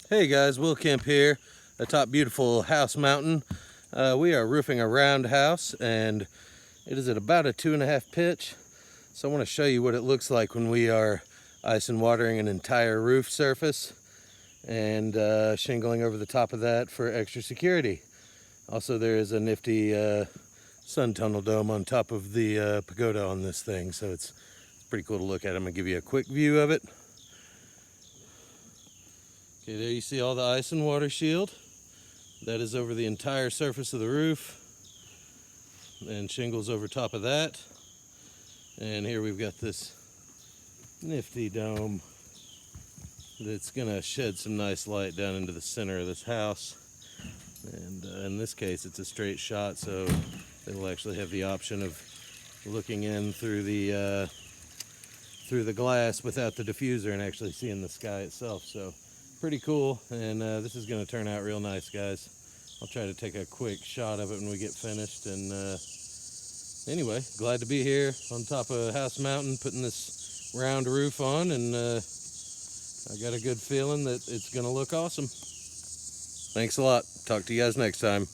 Hey guys, Will Kemp here atop beautiful House Mountain. We are roofing a round house and it is at about a 2.5 pitch. So I want to show you what it looks like when we are ice and watering an entire roof surface and shingling over the top of that for extra security. Also, there is a nifty sun tunnel dome on top of the pagoda on this thing, so it's pretty cool to look at. I'm gonna give you a quick view of it. Okay, there you see all the ice and water shield. That is over the entire surface of the roof, and shingles over top of that. And here we've got this nifty dome that's gonna shed some nice light down into the center of this house. And in this case, it's a straight shot, so they will actually have the option of looking in through the glass without the diffuser and actually seeing the sky itself. So pretty cool, and this is going to turn out real nice, guys. I'll try to take a quick shot of it when we get finished. And anyway, glad to be here on top of House Mountain putting this round roof on, and I got a good feeling that it's going to look awesome. Thanks a lot. Talk to you guys next time.